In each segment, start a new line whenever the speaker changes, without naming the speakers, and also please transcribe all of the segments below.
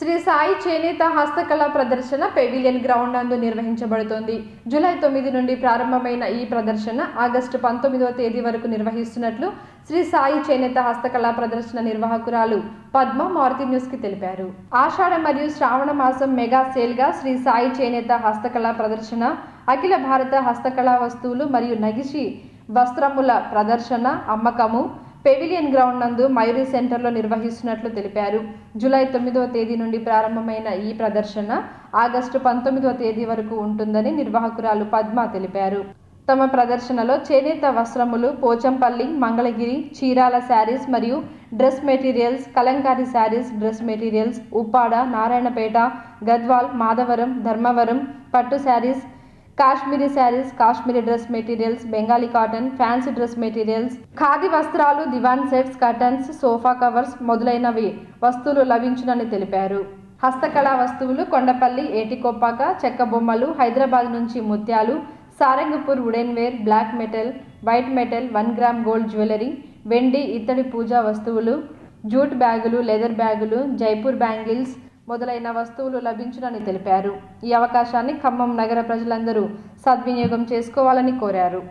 శ్రీ సాయి చేనేత హస్తకళ ప్రదర్శన పెవిలియన్ గ్రౌండ్ నందు నిర్వహించబడుతోంది. జూలై 9 నుండి ప్రారంభమైన ఈ ప్రదర్శన ఆగస్టు 19వ తేదీ వరకు నిర్వహిస్తున్నట్లు శ్రీ సాయి చేనేత హస్తకళ ప్రదర్శన నిర్వాహకురాలు పద్మ మారుతి న్యూస్ కి తెలిపారు. ఆషాఢ మరియు శ్రావణ మాసం మెగా సేల్ గా శ్రీ సాయి చేనేత హస్తకళ ప్రదర్శన, అఖిల భారత హస్తకళా వస్తువులు మరియు నగిషి వస్త్రముల ప్రదర్శన అమ్మకము పెవిలియన్ గ్రౌండ్ నందు మయూరి సెంటర్లో నిర్వహిస్తున్నట్లు తెలిపారు. జూలై 9వ తేదీ నుండి ప్రారంభమైన ఈ ప్రదర్శన ఆగస్టు 19వ తేదీ వరకు ఉంటుందని నిర్వాహకురాలు పద్మ తెలిపారు. తమ ప్రదర్శనలో చేనేత వస్త్రములు, పోచంపల్లి, మంగళగిరి, చీరాల శారీస్ మరియు dress materials, Kalamkari saris, dress materials, Uppada, Narayanpet, Gadwal, Madhavaram, Dharmavaram పట్టు saris, Kashmiri saris, Kashmiri dress materials, Bengali cotton, fancy dress materials, khadi వస్త్రాలు, divan sets, curtains, sofa covers మొదలైనవి వస్తువులు లభించునని తెలిపారు. హస్తకళా వస్తువులు కొండపల్లి, ఏటికొప్పాక, చెక్క బొమ్మలు, హైదరాబాద్ నుంచి ముత్యాలు, Sarangapur wooden ware, black metal, white metal, 1 gram gold jewellery, వెండి, ఇత్తడి పూజా వస్తువులు, జూట్ బ్యాగులు, లెదర్ బ్యాగులు, జైపూర్ బ్యాంగిల్స్ మొదలైన వస్తువులు లభించునని తెలిపారు. ఈ అవకాశాన్ని ఖమ్మం నగర ప్రజలందరూ సద్వినియోగం చేసుకోవాలని కోరారు.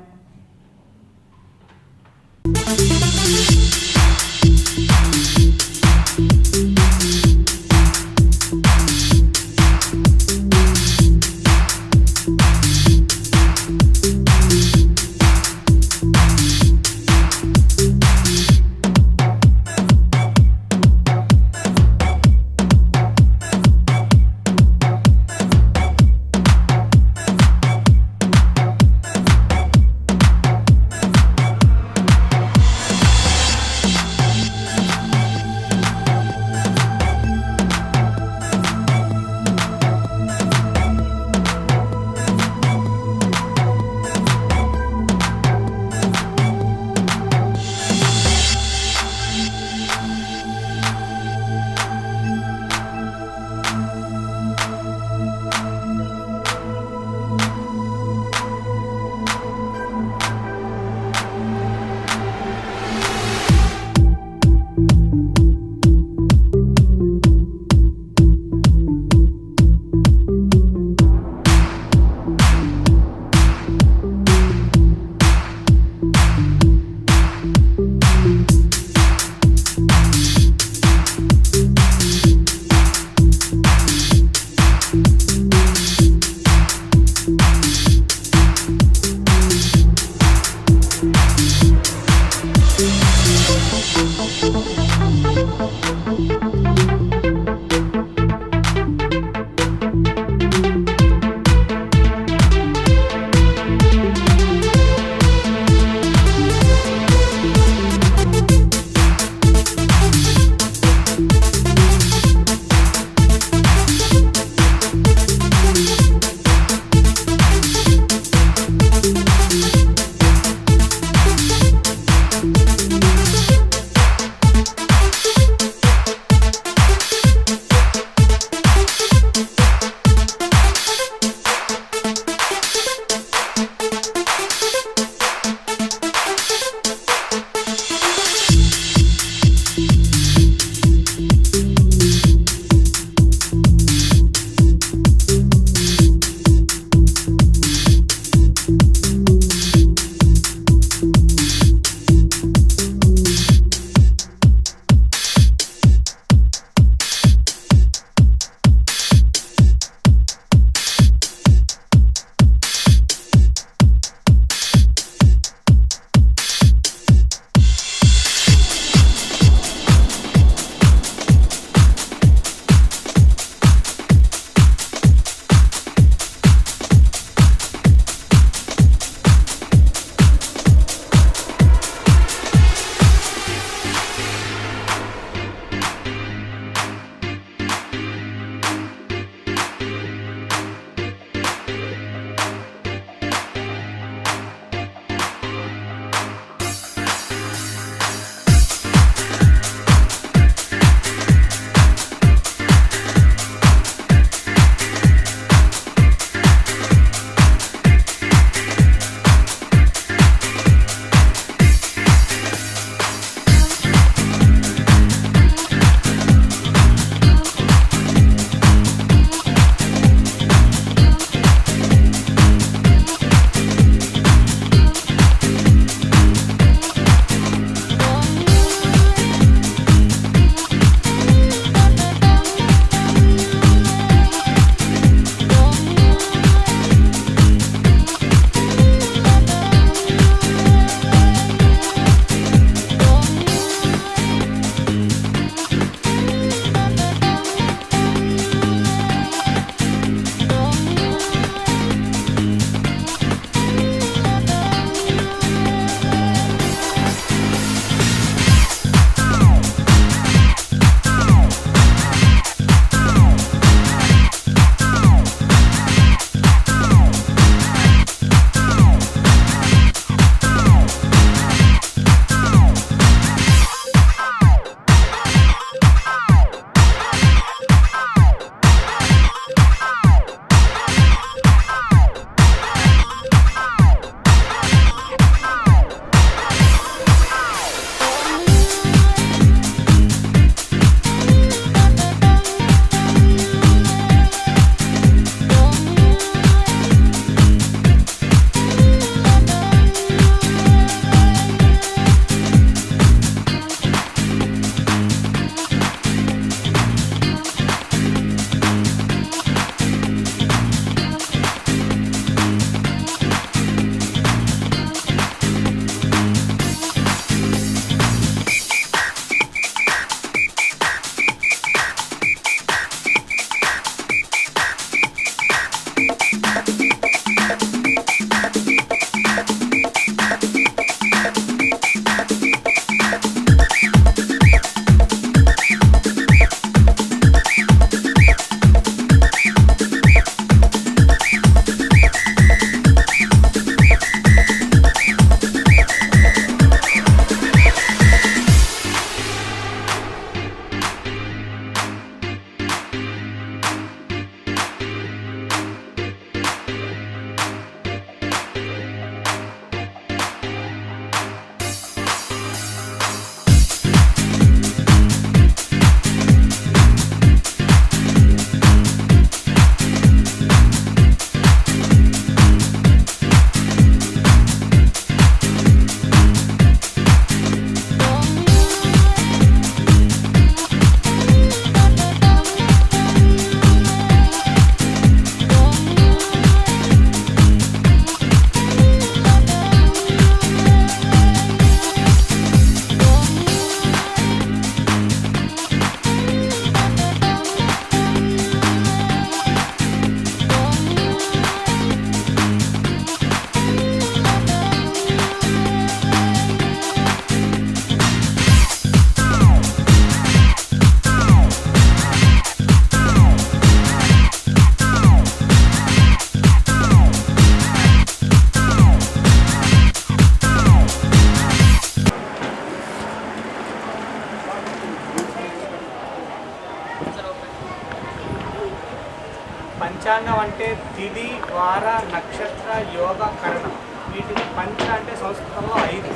పంచాంగం అంటే తిథి, వార, నక్షత్ర, యోగ, కరణం. వీటిని పంచ అంటే సంస్కృతంలో 5.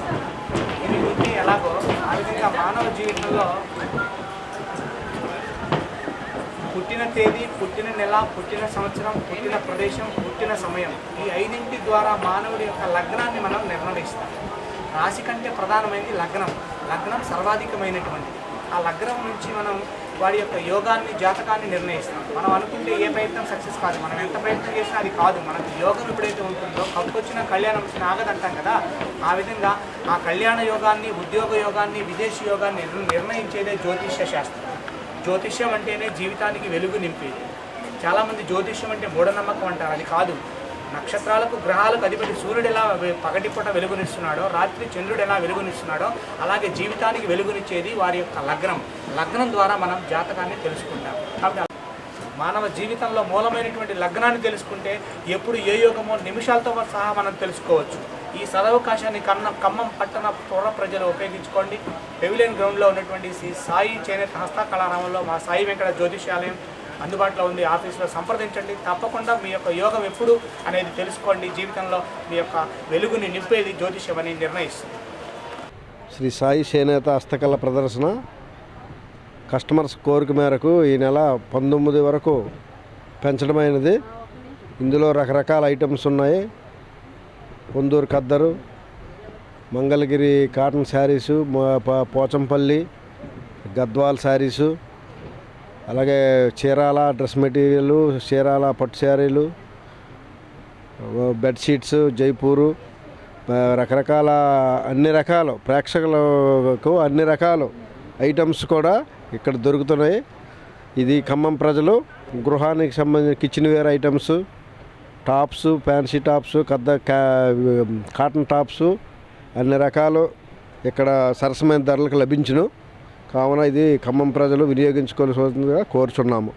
ఇవి ఉంటే ఎలాగో ఆ విధంగా మానవ జీవితంలో పుట్టిన తేదీ, పుట్టిన నెల, పుట్టిన సంవత్సరం, పుట్టిన ప్రదేశం, పుట్టిన సమయం, ఈ 5 ద్వారా మానవుడి యొక్క లగ్నాన్ని మనం నిర్ణయిస్తాం. రాశి కంటే ప్రధానమైనది లగ్నం. లగ్నం సర్వాధికమైనటువంటిది. ఆ లగ్నం నుంచి మనం వాడి యొక్క యోగాన్ని, జాతకాన్ని నిర్ణయిస్తాం. మనం అనుకుంటే ఏ ప్రయత్నం సక్సెస్ కాదు. మనం ఎంత ప్రయత్నం చేసినా అది కాదు. మనకు యోగం ఎప్పుడైతే ఉంటుందో కప్పు వచ్చిన కళ్యాణం వచ్చిన ఆగదంటాం కదా, ఆ విధంగా ఆ కళ్యాణ యోగాన్ని, ఉద్యోగ యోగాన్ని, విదేశీ యోగాన్ని నిర్ణయించేదే జ్యోతిష్య శాస్త్రం. జ్యోతిష్యం అంటేనే జీవితానికి వెలుగు నింపేది. చాలామంది జ్యోతిష్యం అంటే మూఢనమ్మకం అంటారు. అది కాదు. నక్షత్రాలకు, గ్రహాలకు అధిపతి సూర్యుడు ఎలా పగటిపూట వెలుగునిస్తున్నాడో, రాత్రి చంద్రుడు ఎలా వెలుగునిస్తున్నాడో, అలాగే జీవితానికి వెలుగునిచ్చేది వారి యొక్క లగ్నం. లగ్నం ద్వారా మనం జాతకాన్ని తెలుసుకుంటాం. కాబట్టి మానవ జీవితంలో మూలమైనటువంటి లగ్నాన్ని తెలుసుకుంటే ఎప్పుడు ఏ యోగమో నిమిషాలతో సహా మనం తెలుసుకోవచ్చు. ఈ సదవకాశాన్ని ఖమ్మం పట్టణ పౌర ప్రజలు ఉపయోగించుకోండి. పెవిలియన్ గ్రౌండ్లో ఉన్నటువంటి శ్రీ సాయి చేనేత హస్తకళారామంలో మా సాయి వెంకట జ్యోతిష్యాలయం అందుబాటులో ఉంది. ఆఫీస్లో సంప్రదించండి. తప్పకుండా మీ యొక్క యోగం ఎప్పుడు అనేది తెలుసుకోండి. జీవితంలో మీ యొక్క వెలుగుని నింపేది జ్యోతిష్యం అని నిర్ణయిస్తుంది.
శ్రీ సాయి చేనేత హస్తకళ ప్రదర్శన కస్టమర్స్ కోరిక మేరకు ఈ నెల 19 వరకు పెంచడమైనది. ఇందులో రకరకాల ఐటమ్స్ ఉన్నాయి. పొందూరు ఖద్దరు, మంగళగిరి కాటన్ శారీసు, పోచంపల్లి గద్వాల్ శారీసు, అలాగే చీరాల డ్రెస్ మెటీరియల్, చీరాల పట్టు శారీలు, బెడ్షీట్స్, జైపూరు, రకరకాల అన్ని రకాలు ప్రేక్షకులకు అన్ని రకాలు ఐటమ్స్ కూడా ఇక్కడ దొరుకుతున్నాయి. ఇది ఖమ్మం ప్రజలు గృహానికి సంబంధించిన kitchen ware items, tops, fancy tops, cotton tops అన్ని రకాలు ఇక్కడ సరసమైన ధరలకు లభించును. కావున ఇది ఖమ్మం ప్రజలు వినియోగించుకోవాల్సిందిగా కోరుచున్నాము.